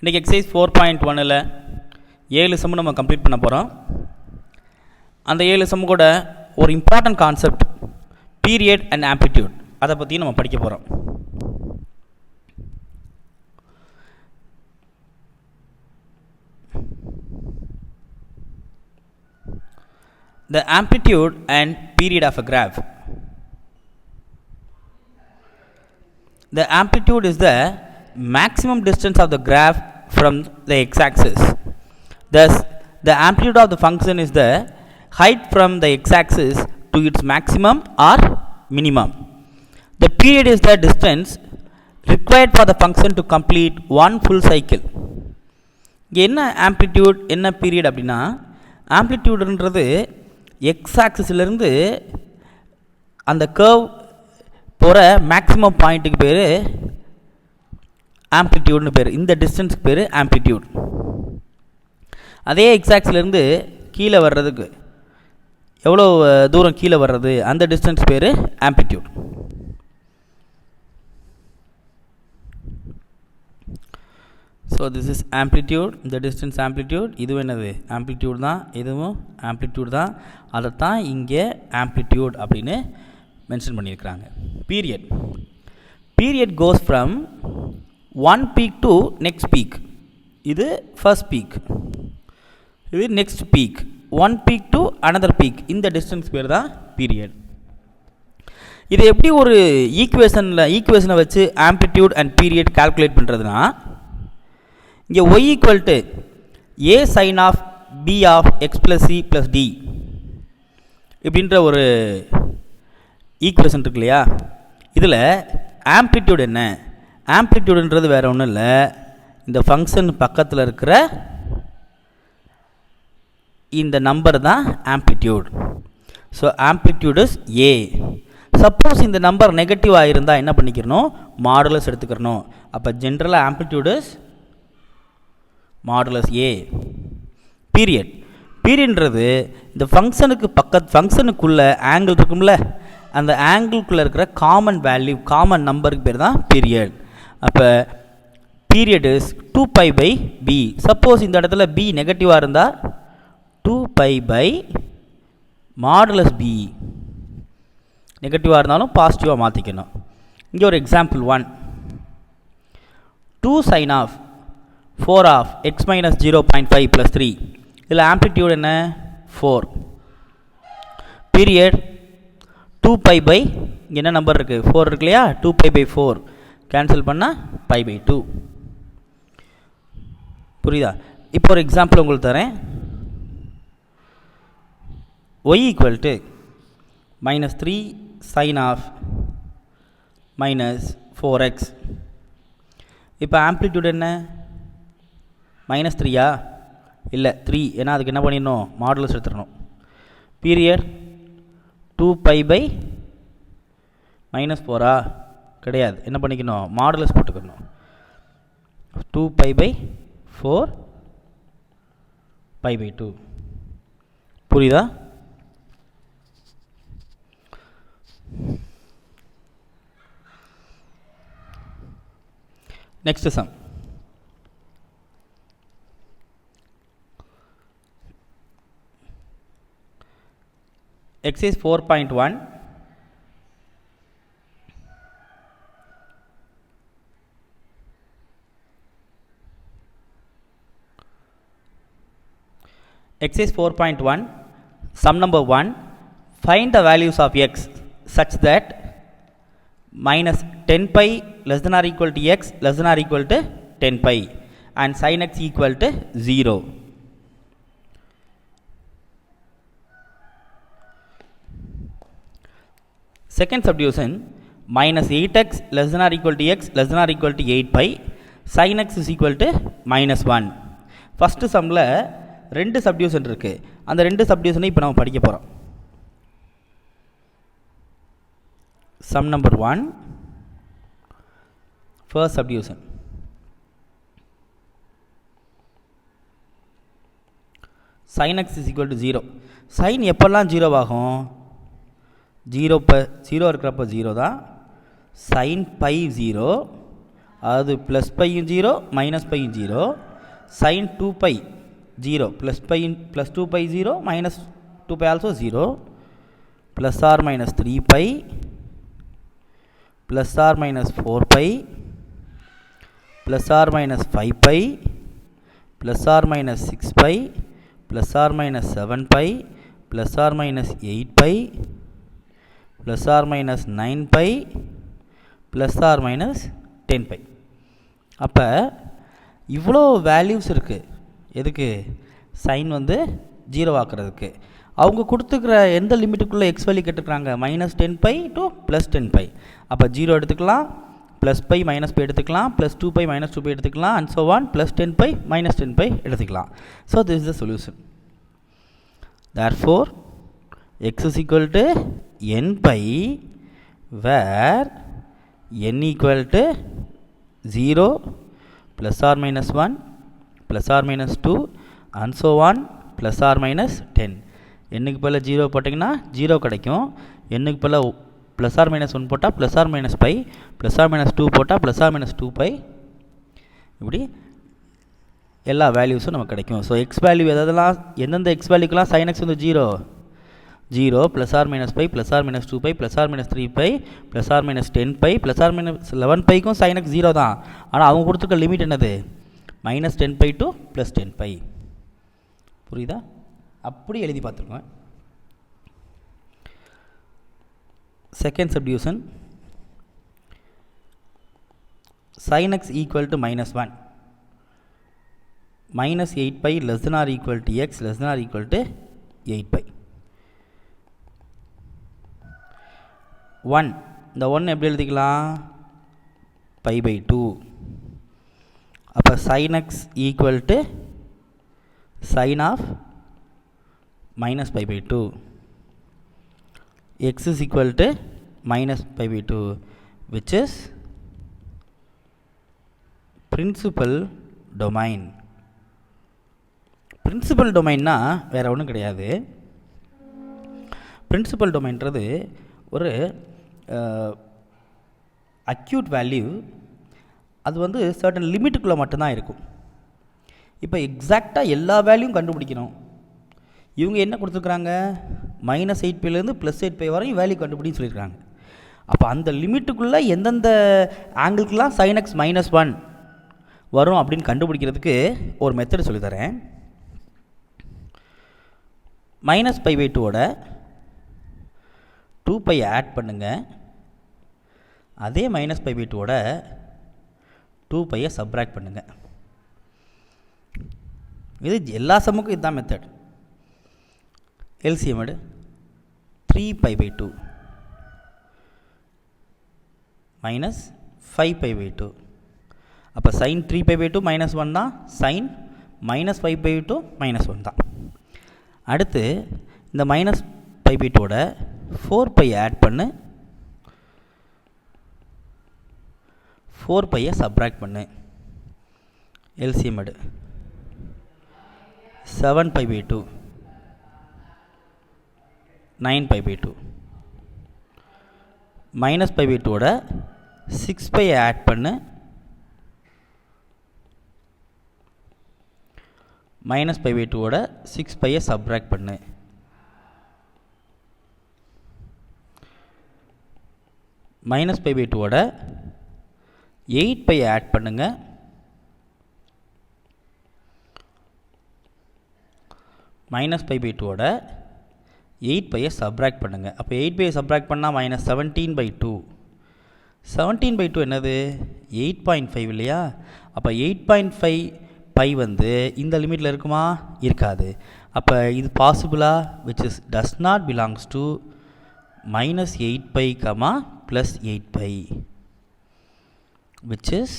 இன்றைக்கி exercise 4.1ல் 7 some நம்ம complete பண்ண போகிறோம். அந்த 7 சம் கூட ஒரு important concept period and amplitude அதை பற்றி நம்ம படிக்க போகிறோம். The amplitude and period of a graph. The amplitude is the maximum distance of the graph from the x-axis. Thus, the amplitude of the function is the height from the x-axis to its maximum or minimum. The period is the distance required for the function to complete one full cycle. என்ன amplitude என்ன period அப்படின்னா, ஆம்ப்ளிடியூடுன்றது எக்ஸாக்சிஸ்லேருந்து அந்த curve போகிற maximum பாயிண்ட்டுக்கு பேர் ஆம்ப்ளிடியூட்னு பேர். இந்த டிஸ்டன்ஸுக்கு பேர் ஆம்ப்ளிடியூட். அதே எக்ஸாக்சிஸ்லேருந்து கீழே வர்றதுக்கு எவ்வளோ தூரம் கீழே வர்றது அந்த டிஸ்டன்ஸ் பேர் amplitude. So this is amplitude, இந்த டிஸ்டன்ஸ் ஆம்ப்ளிடியூட். இதுவும் என்னது ஆம்ப்ளிடியூட் தான், இதுவும் ஆம்ப்ளிடியூட் தான். அதைத்தான் இங்கே ஆம்ப்ளிடியூட் அப்படின்னு மென்ஷன் பண்ணியிருக்கிறாங்க. Period period cos from one peak to next peak. இது ஃபர்ஸ்ட் பீக், இது next peak. One peak to another peak. இந்த டிஸ்டன்ஸ் பேர் தான் பீரியட். இது எப்படி ஒரு ஈக்குவேஷனை வச்சு ஆம்ப்ளிடியூட் அண்ட் பீரியட் கால்குலேட் பண்ணுறதுனா, இங்கே y equal to a sine of b of x plus c plus d இப்படின்ற ஒரு ஈக்குவேஷன் இருக்கு இல்லையா. இதில் ஆம்ப்ளிடியூட் என்ன, ஆம்ப்ளிடியூடுன்றது வேறு ஒன்றும் இல்லை, இந்த ஃபங்க்ஷன் பக்கத்தில் இருக்கிற இந்த நம்பர் தான் amplitude. So amplitude is A. Suppose இந்த நம்பர் நெகட்டிவாக இருந்தால் என்ன பண்ணிக்கிறணும், மாடுலஸ் எடுத்துக்கிறணும். அப்போ ஜென்ரலாக amplitude is modulus A. Period பீரியட்ன்றது இந்த ஃபங்க்ஷனுக்குள்ளே ஆங்கிள் இருக்கும்ல, அந்த ஆங்கிள்குள்ளே இருக்கிற காமன் வேல்யூ, காமன் நம்பருக்கு பேர் தான் பீரியட். அப்போ பீரியட் இஸ் 2π/b. சப்போஸ் இந்த இடத்துல b நெகட்டிவாக இருந்தால் 2π/ மாடுலஸ் b. நெகட்டிவாக இருந்தாலும் பாசிட்டிவாக மாற்றிக்கணும். இங்கே ஒரு example 1. 2 sin of 4 of x minus 0.5 plus 3. இதில் ஆம்ப்ளிடியூட் என்ன 4. பீரியட் 2π/ இங்கே என்ன நம்பர் இருக்குது 4 இருக்கு இல்லையா, 2π/4 கேன்சல் பண்ணால் π/2. புரியுதா? இப்போ ஒரு எக்ஸாம்பிள் உங்களுக்கு தரேன். y equal to -3 sine of -4x. இப்போ ஆம்ப்ளிடியூட் என்ன -3யா இல்லை 3, ஏன்னா அதுக்கு என்ன பண்ணிடணும், மாடுலஸ் எடுத்துடணும். பீரியட் 2π/-4 கிடையாது, என்ன பண்ணிக்கணும், மாடுலஸ் போட்டுக்கணும். 2π/4 π/2. புரியுதா? Next sum. Exercise 4.1. Exercise 4.1. Sum number 1. Find the values of x such that -10π less than or equal to x less than or equal to 10π and sin x equal to 0. Second subdivision, -8x less than or equal to x less than or equal to 8π sin x is equal to -1. First சம்மில் 2 subdivision இருக்குது. அந்த 2 சப்டிவிஷனை இப்போ நம்ம படிக்க போகிறோம். Sum number 1, first subdivision. sin x is equal to 0. sin எப்பெல்லாம் 0 ஆகும், 0 இருக்கிறப்ப 0 தான். sin π 0, அதாவது ப்ளஸ் பையும் 0 மைனஸ் பையும் 0 sin 2π 0 plus 2π 0 minus 2π also 0 plus or minus 3π plus or minus 4π plus or minus 5π plus or minus 6π plus or minus 7π plus or minus 8π plus or minus 9π plus or minus 10π. அப்போ இவ்வளோ values இருக்குது. எதுக்கு? Sign வந்து 0 ஆக்குறதுக்கு. அவங்க கொடுத்துக்கிற எந்த லிமிட்டுக்குள்ளே X value கேட்டுருக்குறாங்க? -10π to +10π. அப்போ 0 எடுத்துக்கலாம், plus pi minus by எடுத்துக்கலாம், ப்ளஸ் 2π மைனஸ் 2π எடுத்துக்கலாம், அண்ட் ஸோ ஆன், +10π -10π எடுத்துக்கலாம். So this is the solution. Therefore, x is equal to nπ where n equal to 0 plus or minus 1 plus or minus 2 and so on plus or minus 10. n-க்கு பதிலா 0 போட்டிங்கன்னா 0 கிடைக்கும். n-க்கு பதிலா plus or minus 1 போட்டால் plus or minus π, plus or minus 2 போட்டால் plus or minus 2π. இப்படி எல்லா வேல்யூஸும் நமக்கு கிடைக்கும். ஸோ எக்ஸ் வேல்யூ எதெல்லாம், எந்தெந்த எக்ஸ் வேல்யூக்கெலாம் sin x வந்து 0 plus or minus pi plus or minus 2π plus or minus 3π plus or minus 10π plus or minus 11πக்கும் sin x 0 தான். ஆனால் அவங்க கொடுத்துருக்க லிமிட் என்னது? -10π டு +10π. புரியுதா? அப்படி எழுதி பார்த்துருக்கோம். Second subdivision, sin x equal to -1 -8π less than or equal to x less than or equal to 8π. 1 இந்த 1 எப்படி எழுதிக்கலாம்? π/2. அப்போ sin x equal to sin of -π/2. x is equal to -π/2 which is principal domain. Principal டொமைன்னா வேறு ஒன்றும் கிடையாது. Principal டொமைன்றது ஒரு acute value. அது வந்து சர்டன் லிமிட்டுக்குள்ளே மட்டும்தான் இருக்கும். இப்போ எக்ஸாக்டாக எல்லா வேல்யூவும் கண்டுபிடிக்கணும். இவங்க என்ன கொடுத்துருக்குறாங்க? -8πலேருந்து +8π வரையும் வேல்யூ கண்டுபிடின்னு சொல்லியிருக்காங்க. அப்போ அந்த லிமிட்டுக்குள்ளே எந்தெந்த ஆங்கிளுக்கெலாம் sin x -1 வரும் அப்படின்னு கண்டுபிடிக்கிறதுக்கு ஒரு மெத்தட் சொல்லித்தரேன். -π/2ஓட 2π ஆட் பண்ணுங்கள். அதே -π/2ஓட 2πயை சப்ராக்ட் பண்ணுங்கள். இது எல்லா சம்முக்கும் இதுதான் மெத்தட். எல்சிஎம் எடு. 3π/2 -5π/2. அப்போ sin 3π/2 -1 தான், sin -5π/2 -1 தான். அடுத்து இந்த -π/2ஓட 4π ஆட் பண்ணு, 4πயை சப்ராக்ட் பண்ணு. எல்சிஎம் எடு. 7π/2 9π/2. -π/2ஓட 6π ஆட் பண்ணு, -π/2ஓட 6πயை சப்ராக்ட் பண்ணு. -π/2ஓட 8π ஆட் பண்ணுங்க, -π/2ஓட 8πயை சப்ராக்ட் பண்ணுங்க. அப்போ 8πயை சப்ராக்ட் பண்ணால் -17/2. 17/2 என்னது? 8.5 இல்லையா? அப்போ 8.5 π வந்து இந்த லிமிட்டில் இருக்குமா? இருக்காது. அப்போ இது பாசிபிளா? which is does not belongs to -8π, +8π, which is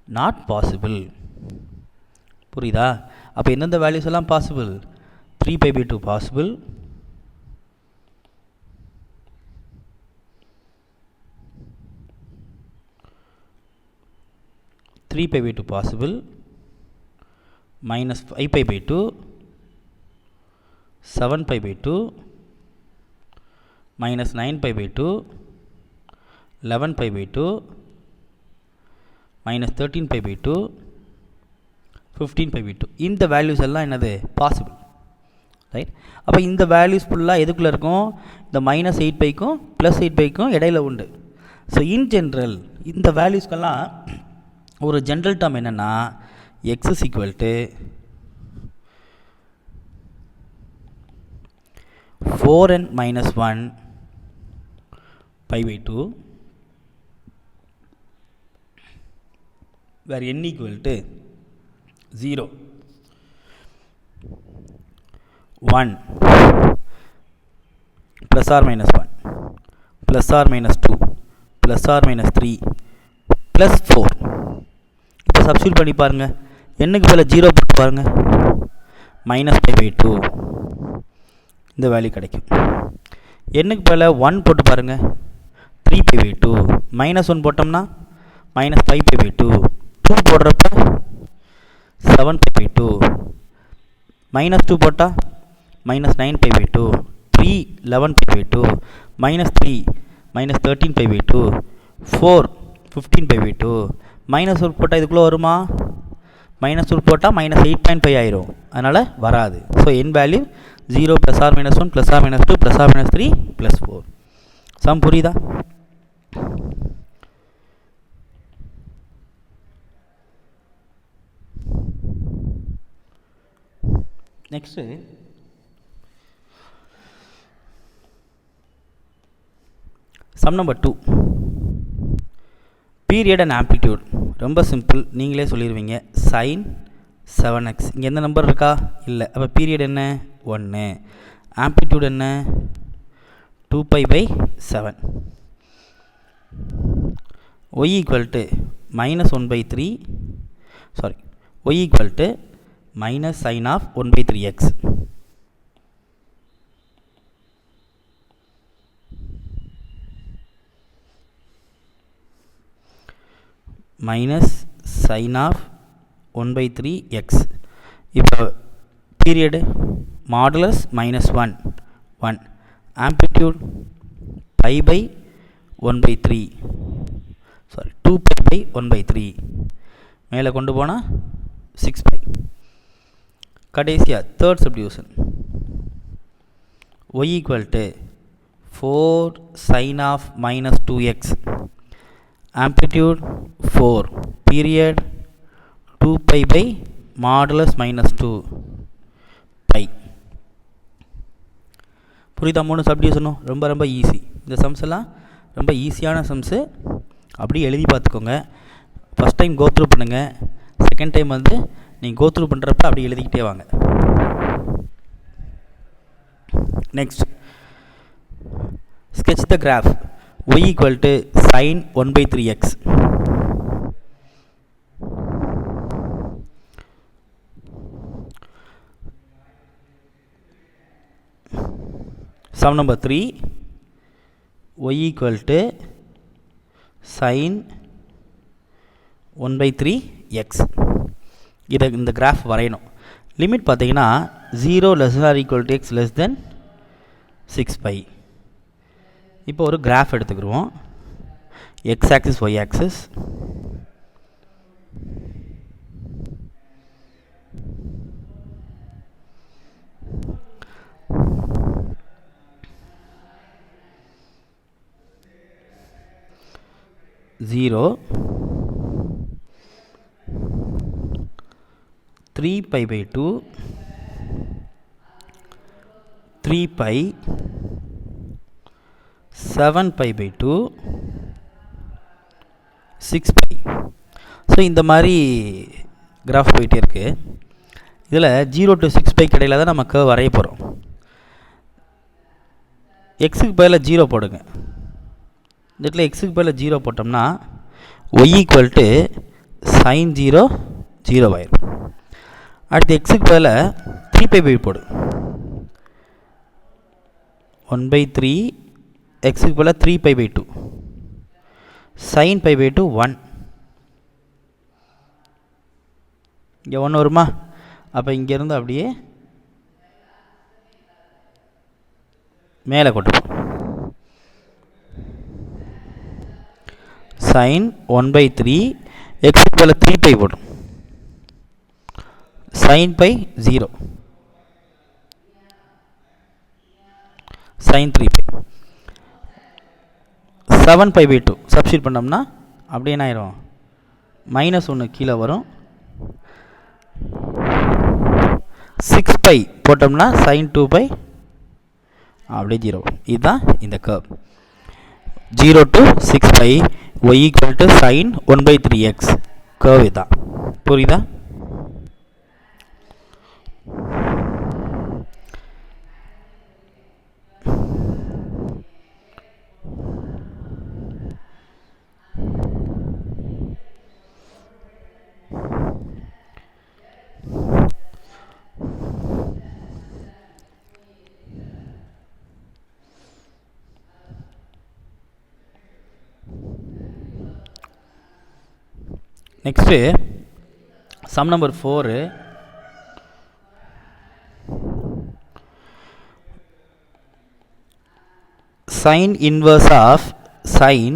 not possible. புரியுதா? அப்போ எந்தெந்த வேல்யூஸ் எல்லாம் possible? 3π/2 possible, 3π/2 possible, -5π/2, 7π/2, -9π/2, 11 pi by 2 minus 13 pi by 2 15 pi by 2. இந்த வேல்யூஸ் எல்லாம் என்னது பாசிபிள், ரைட்? அப்போ இந்த வேல்யூஸ் ஃபுல்லாக எதுக்குள்ளே இருக்கும்? இந்த மைனஸ் 8 பைக்கும் ப்ளஸ் 8 பைக்கும் இடையில உண்டு. ஸோ இன் ஜென்ரல் இந்த வேல்யூஸ்க்கெல்லாம் ஒரு ஜென்ரல் டேர்ம் என்னென்னா X is equal to 4n minus 1 pi by 2 where n equal to 0, 1 plus or minus 1 plus or minus 2 plus or minus 3 plus 4. இப்போ சப்ஸ்டியூட் பண்ணி பாருங்கள். என்னுக்கு பதில் 0 போட்டு பாருங்கள். மைனஸ் pi by 2 இந்த வேல்யூ கிடைக்கும். என்னுக்கு பதில் 1 போட்டு பாருங்கள். 3 pi by 2 மைனஸ் 1 போட்டோம்னா மைனஸ் 5 pi by 2. 2 போடுறப்ப 7 pi by 2. மைனஸ் 2 போட்டால் minus 9 pi by 2. 3 11 pi by 2. Minus 3 minus 13 pi by 2. 4 15 pi by 2. Minus 1 போட்டால் இதுக்குள்ளே வருமா? மைனஸ் 1 போட்டால் மைனஸ் 8.5 ஆயிரும், அதனால் வராது. So n value 0 plus or minus 1 plus or minus 2 plus or minus 3 plus 4. Sum புரியுதா? Next sum number 2, period and amplitude. ரொம்ப simple, நீங்களே சொல்லிடுவீங்க. sin 7x இங்கே எந்த நம்பர் இருக்கா? இல்லை. அப்போ பீரியட் என்ன? 1. ஆம்ப்ளிடியூட் என்ன? 2 pi by 7. y equal to minus 1 by 3, sorry, y equal to minus sin of 1 by 3x. minus sin of 1 by 3x. இப்போ period modulus minus 1 1, amplitude pi by 1 by 3, sorry 2 pi by 1 by 3, மேலே கொண்டு போனால் 6 pi. கடைசியாக third subdivision y equal to 4 sin of minus 2x, amplitude 4, period 2 pi by modulus minus 2 pi. புரியுதா? 3 சப்டிவிஷனும் ரொம்ப ரொம்ப easy. இந்த sums எல்லாம் ரொம்ப ஈஸியான சம்ஸு. அப்படி எழுதி பார்த்துக்கோங்க. ஃபஸ்ட் டைம் கோத்ரூ பண்ணுங்கள். செகண்ட் டைம் வந்து நீங்கள் கோத்ரூ பண்ணுறப்ப அப்படி எழுதிக்கிட்டே வாங்க. Next, sketch the graph y equal to sin 1 by 3x. Sum number 3, y equal to sin 1 by 3x. இதை இந்த கிராஃப் வரையணும். லிமிட் பார்த்தீங்கன்னா 0 less than or equal to x less than 6 pi. இப்போ ஒரு graph எடுத்துக்கிடுவோம். x axis y axis, zero 3 pi by 2, 3 pi, 7 pi by 2, 6 pi. So இந்த மாதிரி graph போயிட்டே இருக்குது. இதில் 0 to 6 pi இடையில தான் நமக்கு வரைய போகிறோம். எக்ஸுக்கு பதில் 0 போடுங்க. இந்த இடத்துல எக்ஸுக்கு பதில் 0 போட்டோம்னா y equal to sin 0 0 ஆயிரும். அடுத்து எக்ஸுக்கு பதில் 3 pi by போடு. 1 by 3, எக்ஸுக்கு பதில் 3 pi by 2, sin pi by 2 1. இங்கே 1 வருமா? அப்போ இங்கேருந்து அப்படியே மேலே கொண்டு போ. sin 1/3 x க்கு 3 பை போடும் sin pi 0 sin 3 pi 7 pi pi 2 substitute பண்ணோம்னா அப்படியே என்ன ஆயிரும் -1 கீழே வரும் 6 பை போட்டோம்னா sin 2 பை அப்படியே 0. இதுதான் இந்த curve 0 to 6 pi y equal to sin 1/3x curve இதுதான். புரியுதா? Next, sum number 4. Sin inverse of sin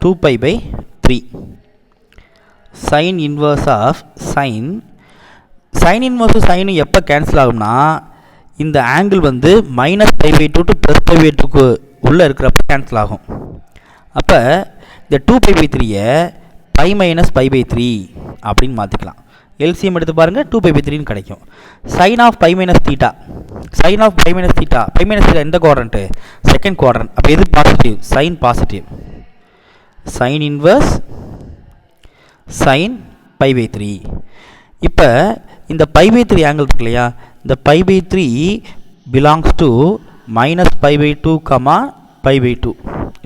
2 pi by 3. Sin inverse of sin inverse sin எப்போ கேன்சல் ஆகும்னா இந்த ஆங்கிள் வந்து -pi by 2 to +pi by 2க்கு உள்ளே இருக்கிறப்ப cancel ஆகும். அப்போ இந்த 2 pi by 3 pi minus pi by 3 அப்படின்னு மாற்றிக்கலாம். எல்சிஎம் எடுத்து பாருங்கள் 2 pi by 3 கிடைக்கும். sin of pi minus theta pi minus theta எந்த குவாட்ரண்ட்டு செகண்ட் குவாட்ரண்ட். அப்போ எது positive sin positive sin inverse sin pi by 3. இப்போ இந்த pi by 3 ஆங்கிள் இருக்கு இல்லையா இந்த pi by 3 belongs to -pi by 2, pi by 2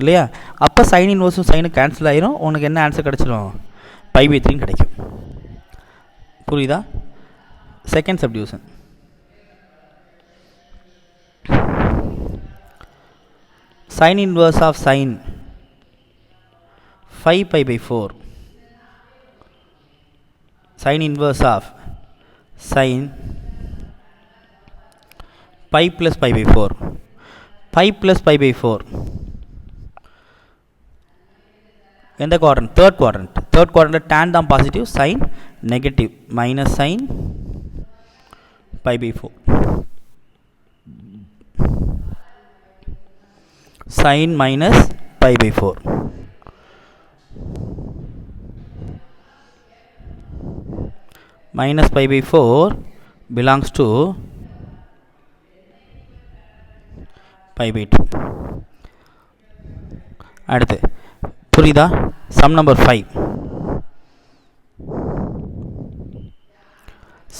இல்லையா அப்போ சைன் இன்வர்ஸும் சைனு கேன்சல் ஆயிரும். உனக்கு என்ன ஆன்சர் கிடைச்சிடும் pi by 3 கிடைக்கும். புரியுதா? Second subdivision sin inverse of sin 5 pi by 4 sin inverse of sin pi plus pi by 4 pi plus pi by 4 எந்த quadrant third quadrant tan தான் positive sin negative minus sin pi by 4 sin minus pi by 4 minus pi by 4 belongs to pi by 2. அடுத்து புரியுதா? Sum number 5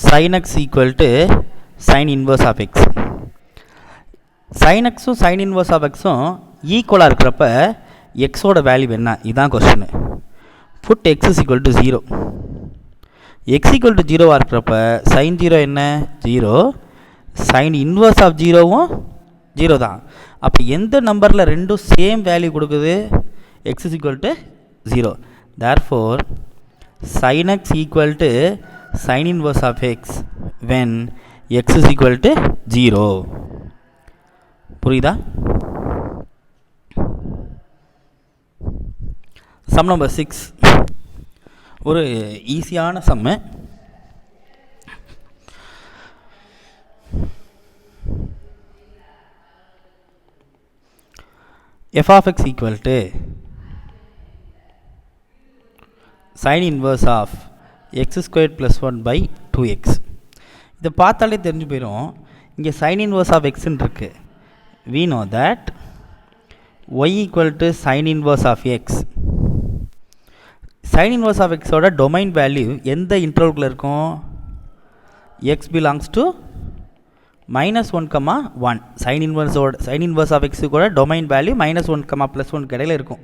sin x equal to sin inverse of x. sin xும் sin inverse of xும் ஈக்குவலாக இருக்கிறப்ப எக்ஸோட value என்ன இதுதான் question. Put x is equal to 0. x equal to 0 இருக்கிறப்ப sin 0 என்ன 0 sin inverse of 0வும் 0 தான். அப்போ எந்த நம்பரில் ரெண்டும் சேம் வேல்யூ கொடுக்குது x is equal to 0. Therefore, sin x equal to sin inverse of x when x is equal to 0. புரியுதா? Sum number 6 ஒரு ஈஸியான சம்மு. f of x equal to sin inverse of x squared plus 1 by 2x. இதை பார்த்தாலே தெரிஞ்சு போயிடும் இங்கே sin inverse of x இருக்கு. we know that y equal to sin inverse of x. sin inverse of x ஓட domain value எந்த இன்டர்வல்குள்ள இருக்கும் x belongs to -1, 1. sin inverse of x கூட டொமைன் வேல்யூ -1, +1 இடையில இருக்கும்.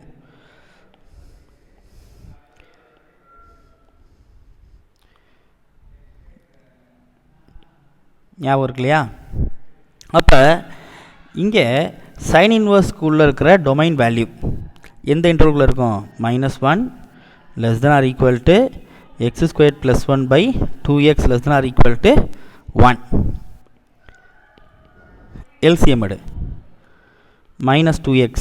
ஞாபகம் இருக்கு இல்லையா? அப்போ இங்கே சைன் இன்வர்ஸ்க்குள்ளே இருக்கிற டொமைன் வேல்யூ எந்த இன்டர்வல்குள்ளே இருக்கும் -1 ≤ x² + 1 by 2x ≤ 1. LCM எடு -2x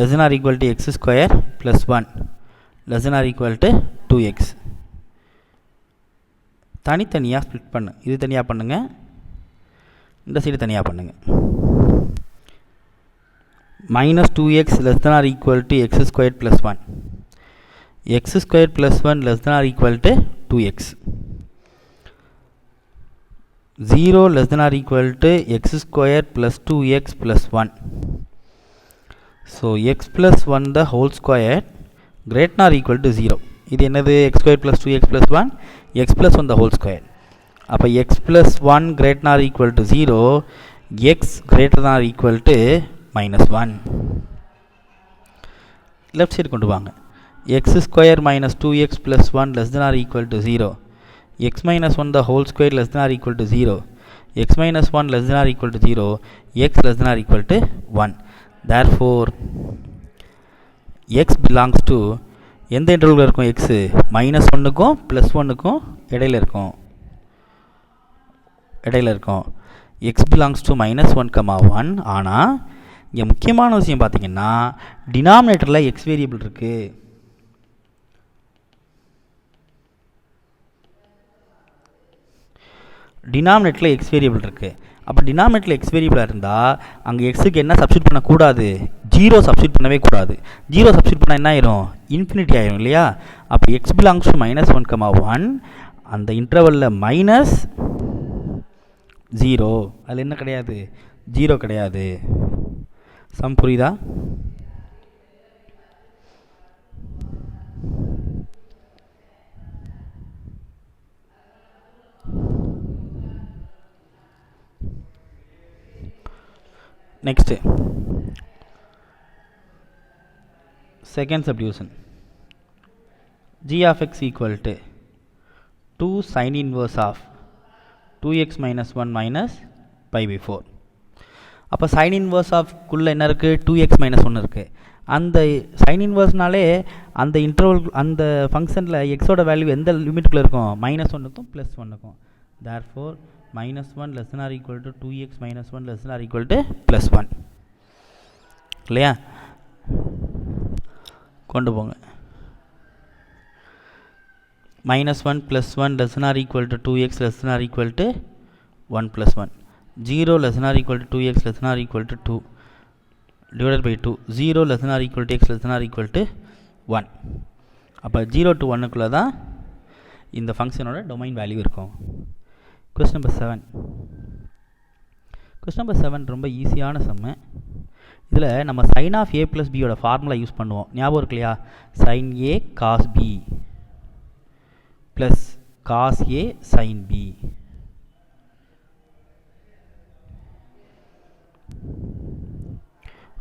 ≤ x² plus 1 less than or equal to 2x. தனித்தனியாக ஸ்ப்ளிட் பண்ணு. இது தனியாக பண்ணுங்க, இந்த சைடு தனியாக பண்ணுங்க. minus 2x less than or equal to x squared plus 1. x squared plus 1 less than or equal to 2x. 0 less than or equal to x squared plus 2x plus 1. So x plus 1 the whole square greater than or equal to 0. இது என்னது? x squared plus 2x plus 1 x plus 1 the whole square. அப்போ x plus 1 greater than or equal to 0, x greater than or equal to minus 1. left side கொண்டு வாங்க. x square minus 2x plus 1 less than or equal to 0. x minus 1 the whole square less than or equal to 0. x minus 1 less than or equal to 0. x less than or equal to 1. Therefore, x belongs to எந்த இன்டர்வலில் இருக்கும்? x minus 1க்கும் plus 1க்கும் இடையில இருக்கும். x belongs to minus 1, 1. ஆனால் இங்கே முக்கியமான விஷயம் பார்த்தீங்கன்னா டினாமினேட்டரில் x வேரியபிள் இருக்குது. டினாமினேட்டரில் x வேரியபிள் இருக்குது. அப்போ டினாமினேட்டரில் x வேரியபிளாக இருந்தால் அங்கே எக்ஸுக்கு என்ன சப்ஸ்டியூட் பண்ணக்கூடாது? 0 சப்ஸ்டியூட் பண்ணவே கூடாது. 0 சப்ஸ்டியூட் பண்ணால் என்ன ஆயிரும்? இன்ஃபினிட்டி ஆயிரும் இல்லையா? அப்போ x பிலாங்ஸ் டு minus 1, 1. அந்த இன்டர்வலில் மைனஸ் 0, அதில் என்ன கிடையாது? 0 கிடையாது. சம் புரியுதா? Next, second subdivision. G of x equal to 2 sin inverse of 2x minus 1 minus pi by 4. அப்போ sin inverse of குள்ள என்ன இருக்குது? 2x minus 1 இருக்குது. அந்த sin inverseனாலே அந்த இன்டர்வல் அந்த ஃபங்க்ஷனில் எக்ஸோட வேல்யூ எந்த லிமிட்டுக்குள்ளே இருக்கும்? -1க்கும் +1க்கும். therefore minus 1 less than or equal to 2x minus 1 less than or equal to +1. இல்லையா? கொண்டு போங்க. -1 +1 less than or equal to 2x less than or equal to 1 + 1. 0 less than or equal to 2x less than or equal to 2 divided by 2. 0 less than or equal to x less than or equal to 1. அப்போ 0 to 1க்குள்ளே தான் இந்த ஃபங்க்ஷனோட domain value இருக்கும். Question number 7. Question number 7 ரொம்ப ஈஸியான சம்மு. இதில் நம்ம sin of a plus b யோட formula use பண்ணுவோம். ஞாபகம் இருக்கு இல்லையா? sin a cos b plus cos a sin b.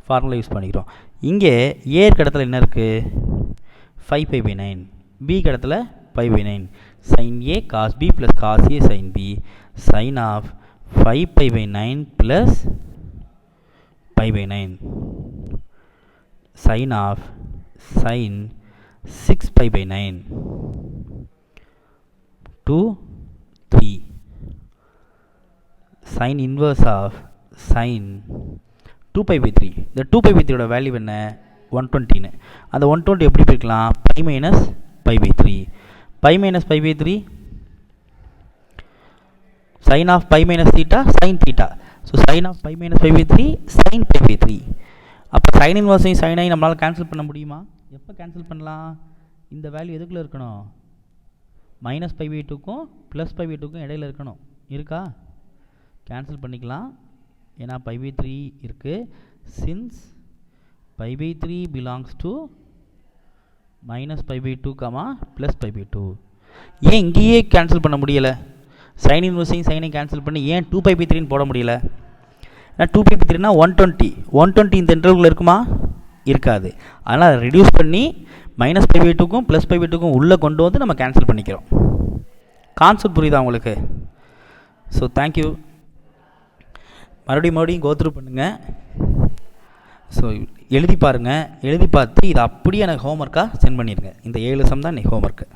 Formula use பண்ணிக்கிறோம். இங்கே a இடத்துல என்ன இருக்குது? 5π/9. b இடத்துல π/9. sin a cos b plus cos a sin b. sin of 5π/9 plus π/9. sin of sin 6π/9 to 3. sin inverse of sin 2π/3. இந்த 2π/3 ஓட value என்ன? 120. அந்த 120 எப்படி பிரிக்கலாம்? π minus π/3. π minus π/3 sin of π minus theta sin theta. So sin of π minus π/3 sin π/3. அப்போ sin inverse sin ஐ நம்மளால் cancel பண்ண முடியுமா? எப்போ கேன்சல் பண்ணலாம்? இந்த வேல்யூ எதுக்குள்ளே இருக்கணும்? -π/2க்கும் +π/2க்கும் இடையில இருக்கணும். இருக்கா? கேன்சல் பண்ணிக்கலாம். ஏன்னா π/3 இருக்குது. Since π/3 belongs to -π/2, +π/2. ஏன் இங்கேயே கேன்சல் பண்ண முடியலை? sin இன்வர்ஸையும் சைனை கேன்சல் பண்ணி ஏன் 2π/3ன்னு போட முடியல? ஏன்னா 2π/3னா 120 இந்த இன்டர்வலில் இருக்குமா? இருக்காது. அதனால் அதை ரெடியூஸ் பண்ணி -π/2க்கும் +π/2க்கும் உள்ளே கொண்டு வந்து நம்ம கேன்சல் பண்ணிக்கிறோம். கான்செப்ட் புரியுதா உங்களுக்கு? So thank you. மறுபடியும் கோத்ரூ பண்ணுங்கள். ஸோ எழுதி பாருங்கள். எழுதி பார்த்து இதை அப்படியே எனக்கு ஹோம்ஒர்க்காக சென்ட் பண்ணிடுங்க. இந்த 7 சம் தான் இன்றைக்கி ஹோம்ஒர்க்கு.